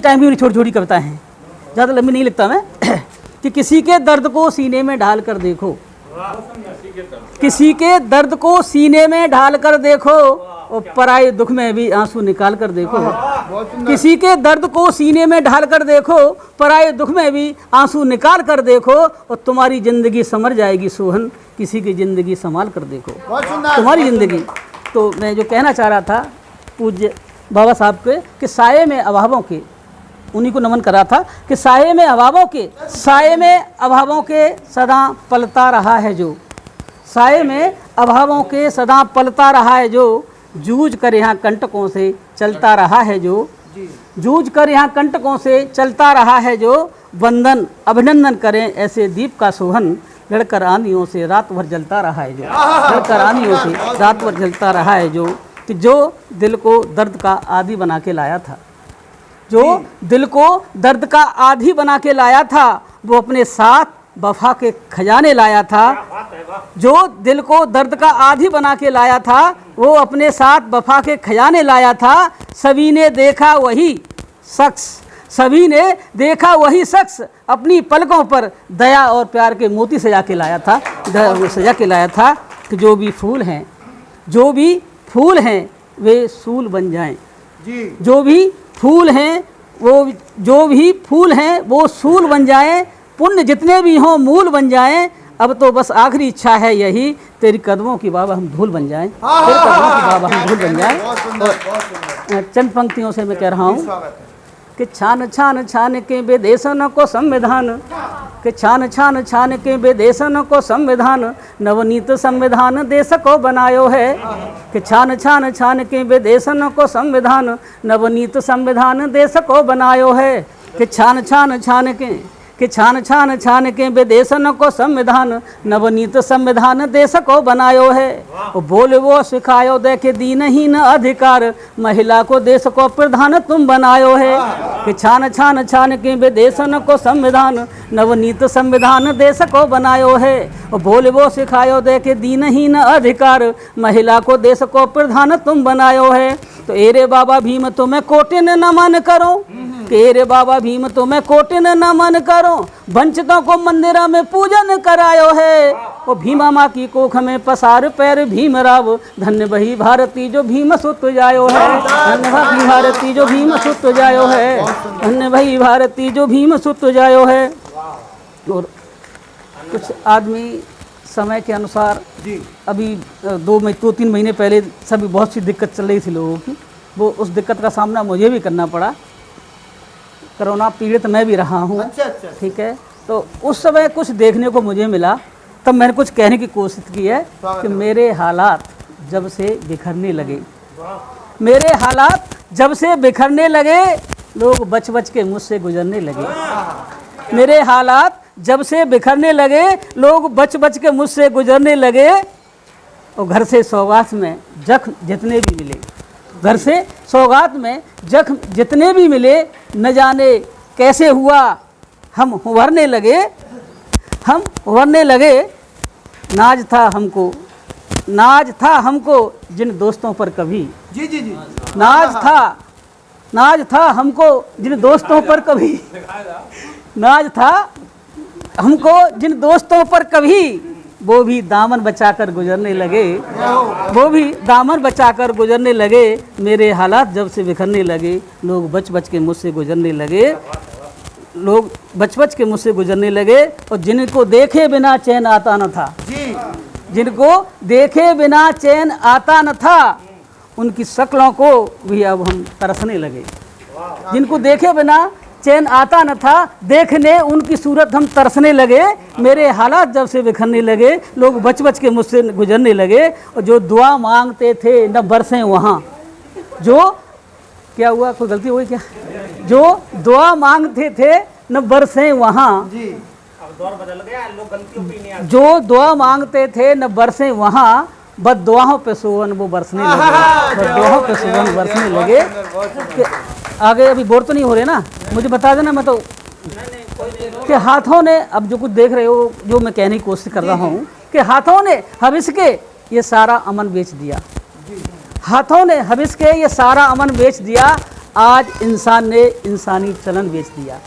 Time की छोटी छोटी कविताएं हैं, ज़्यादा लंबी नहीं लिखता मैं। कि किसी के दर्द को सीने में ढाल कर देखो, किसी के दर्द को सीने में ढाल कर देखो, और पराये दुख में भी आंसू निकाल कर देखो। किसी के दर्द को सीने में ढाल कर देखो, पराये दुख में भी आंसू निकाल कर देखो, और तुम्हारी जिंदगी संवर जाएगी सोहन, किसी की जिंदगी संभाल कर देखो। तुम्हारी जिंदगी। तो मैं जो कहना चाह रहा था पूज्य बाबा साहब के, कि साये में अभावों के, उन्हीं को नमन करा था कि साये में अभावों के, साये में अभावों के सदा पलता रहा है जो, साये में अभावों के सदा पलता रहा है जो, जूझ कर यहाँ कंटकों से चलता रहा है जो, जूझ कर यहाँ कंटकों से चलता रहा है जो, वंदन अभिनंदन करें ऐसे दीप का सोहन, लड़कर आंधियों से रात भर जलता रहा है जो, लड़कर आंधियों से रात भर जलता रहा है जो, कि जो दिल को दर्द का आदी बना के लाया था, जो दिल को दर्द का आदी बना के लाया था, वो अपने साथ वफा के खजाने लाया था। जो दिल को दर्द का आदी बना के लाया था, वो अपने साथ वफा के खजाने लाया था। सभी ने देखा वही शख्स, सभी ने देखा वही शख्स, अपनी पलकों पर दया और प्यार के मोती सजा के लाया था, सजा के लाया था। कि जो भी फूल हैं, जो भी फूल हैं वे सूल बन जाएं, जो भी फूल हैं वो, जो भी फूल हैं वो सूल बन जाएं, पुण्य जितने भी हों मूल बन जाएं। अब तो बस आखिरी इच्छा है यही, तेरी कदमों की बाबा हम धूल बन जाएं, तेरी कदमों की बाबा हम धूल बन जाएं। और चंद पंक्तियों से मैं कह रहा हूँ कि छान छान छान के विदेशन को संविधान, कि छान छान छान के विदेशन को संविधान, नवनीत संविधान देश को बनायो है। कि छान छान छान के विदेशन को संविधान, नवनीत संविधान देश को बनायो है। कि छान छान छान के, कि छान छान छान के विदेशन को संविधान, नवनीत संविधान देश को बनायो है। बोले वो सिखायो देखे दीनहीन अधिकार, महिला को देश को प्रधान तुम बनायो है। कि छान छान छान के विदेशन को संविधान, नवनीत संविधान देश को बनायो है। बोले वो सिखायो देखे दीनहीन अधिकार, महिला को देश को प्रधान तुम बनायो है। तो एरे बाबा भीम तुम्हें कोटिन नमन करो, कि रे बाबा भीम तुम्हें कोटिन नमन करो, वंचितों को मंदिरा में पूजन करायो है। वो भीमा माँ की कोख में पसार पैर भीमराव, धन्य वही भारती जो भीम सुत जायो है, धन्य वही भारती जो भीम सुत जायो है, धन्य वही भारती जो भीम सुत जायो है। और कुछ आदमी समय के अनुसार अभी 2-3 महीने पहले सभी बहुत सी दिक्कत चल रही थी लोगों की, वो उस दिक्कत का सामना मुझे भी करना पड़ा। कोरोना पीड़ित मैं भी रहा हूँ। अच्छा। ठीक है, तो उस समय कुछ देखने को मुझे मिला, तब मैंने कुछ कहने की कोशिश की है कि मेरे हालात जब से बिखरने लगे, मेरे हालात जब से बिखरने लगे, लोग बच बच के मुझसे गुजरने लगे। मेरे हालात जब से बिखरने लगे, लोग बच बच के मुझसे गुजरने लगे। और घर से सौगात में जख्म जितने भी मिले, घर से सौगात में जख्म जितने भी मिले, न जाने कैसे हुआ हम उभरने लगे, हम उभरने लगे। नाज था हमको, नाज था हमको जिन दोस्तों पर कभी, नाज था हमको जिन दोस्तों पर कभी, नाज था हमको जिन दोस्तों पर कभी, वो भी दामन बचाकर गुजरने लगे, वो भी दामन बचाकर गुजरने लगे। मेरे हालात जब से बिखरने लगे, लोग बच बच के मुझसे गुजरने लगे, लोग बच बच के मुझसे गुजरने लगे। और जिनको देखे बिना चैन आता न था, जिनको देखे बिना चैन आता न था, उनकी शक्लों को भी अब हम तरसने लगे। जिनको देखे बिना चैन आता न था, देखने उनकी सूरत हम तरसने लगे। मेरे हालात जब से बिखरने लगे, लोग बच बच के मुझसे गुजरने लगे। और जो दुआ मांगते थे न बरसें वहाँ, जो क्या हुआ, कोई गलती हुई क्या, जो दुआ मांगते थे न बरसें वहाँ, दौर बदल गया, लोग गलतियों पे नहीं आते। जो दुआ मांगते थे न बरसें वहाँ, बद्दुआओं पे सुवन वो बरसने लगे, बद्दुआओं पे सुवन बरसने लगे। आगे अभी बोर तो नहीं हो रहे ना, मुझे बता देना, मैं तो कि हाथों ने, अब जो कुछ देख रहे हो, जो मैं कहने की कोशिश कर रहा हूँ, कि हाथों ने हविस के ये सारा अमन बेच दिया, हाथों ने हविस के ये सारा अमन बेच दिया। आज इंसान ने इंसानी चलन बेच दिया।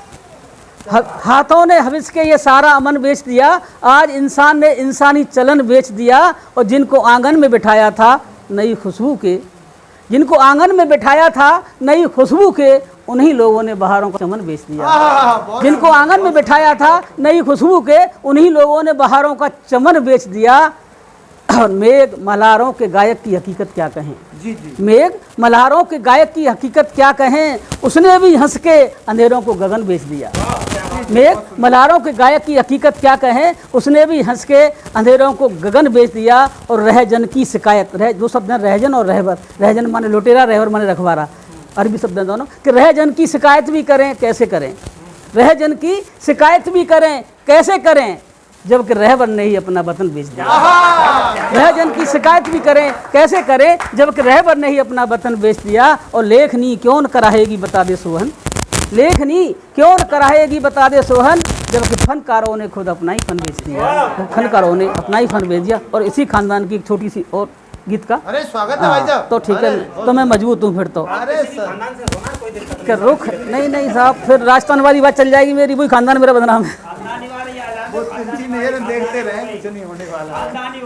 हाथों ने हविस के ये सारा अमन बेच दिया। आज इंसान ने इंसानी चलन बेच दिया। और जिनको आंगन में बिठाया था नई खुशबू के, जिनको आंगन में बिठाया था नई खुशबू के, उन्हीं लोगों ने बहारों का चमन बेच दिया। जिनको आंगन में बिठाया था नई खुशबू के, उन्हीं लोगों ने बहारों का चमन बेच दिया। और मेघ मल्हारों के गायक की हकीकत क्या कहें, मेघ मल्हारों के गायक की हकीकत क्या कहें, उसने भी हंस के अंधेरों को गगन बेच दिया। मेघ मल्हारों के गायक की हकीकत क्या कहें, उसने भी हंस के अंधेरों को गगन बेच दिया। और रहजन की शिकायत, दो शब्द हैं रहजन और रहबर। रहजन माने लुटेरा, रहबर माने रखवारा, अरबी शब्द हैं दोनों। कि रहजन की शिकायत भी करें कैसे करें, रहजन की शिकायत भी करें कैसे करें, जबकि रहबर ने ही अपना वतन बेच दिया। रहजन की शिकायत भी करें कैसे करें, जबकि रहबर ने ही अपना वतन बेच दिया। और लेखनी क्यों न कराहेगी बता दे सोहन, लेखनी क्यों न कराहेगी बता दे सोहन, जबकि फनकारों ने खुद अपना ही फन बेच दिया। फनकारों ने अपना ही फन बेच दिया। और इसी खानदान की एक छोटी सी और गीत का, अरे स्वागत है भाई साहब। तो ठीक है, तो मैं मजबूत हूँ फिर तो। अरे क्या रुख नहीं नहीं साहब, फिर राजस्थान वाली बात चल जाएगी मेरी, वही खानदान मेरा बदनाम है। देखते रहे, कुछ नहीं होने वाला।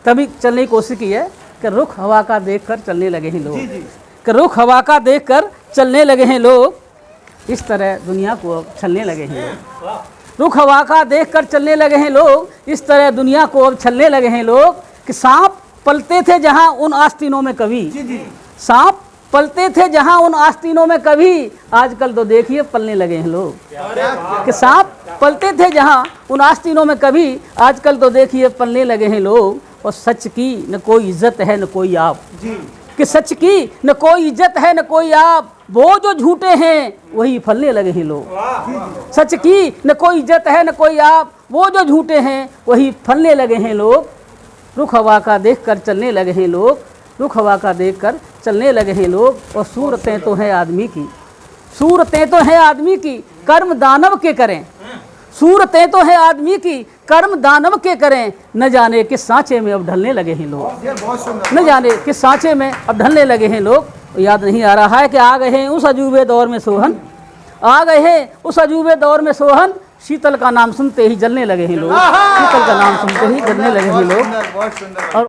तभी चलने की कोशिश की है कि रुख हवा का देखकर चलने लगे हैं लोग, कि रुख हवा का देखकर चलने लगे हैं लोग, इस तरह दुनिया को अब छलने लगे हैं लोग। रुख हवा का देखकर चलने लगे हैं लोग, इस तरह दुनिया को अब छलने लगे हैं लोग। कि सांप पलते थे जहां उन आस्तीनों में कभी, सांप पलते थे जहां उन आस्तीनों में कभी, आजकल तो देखिए पलने लगे हैं लोग। कि सांप पलते थे जहां उन आस्तीनों में कभी, आजकल तो देखिए पलने लगे हैं लोग। और सच की न कोई इज्जत है न कोई आप, कि सच की न कोई इज्जत है न कोई आप, वो जो झूठे हैं वही फलने लगे हैं लोग। सच की न कोई इज्जत है न कोई आप, वो जो झूठे हैं वही फलने लगे हैं लोग। रुख हवा का देख कर चलने लगे हैं लोग, रुख हवा का देख कर चलने लगे हैं लोग। और सूरतें तो हैं आदमी की, सूरतें तो हैं आदमी की, कर्म दानव के करें। सूरतें तो हैं आदमी की, कर्म दानव के करें। न जाने किस सांचे में अब ढलने लगे हैं लोग, न जाने किस सांचे में अब ढलने लगे हैं लोग। याद नहीं आ रहा है कि आ गए हैं उस अजूबे दौर में सोहन, आ गए हैं उस अजूबे दौर में सोहन। शीतल का नाम सुनते ही जलने लगे हैं लोग, शीतल का नाम सुनते ही जलने लगे हैं लोग। और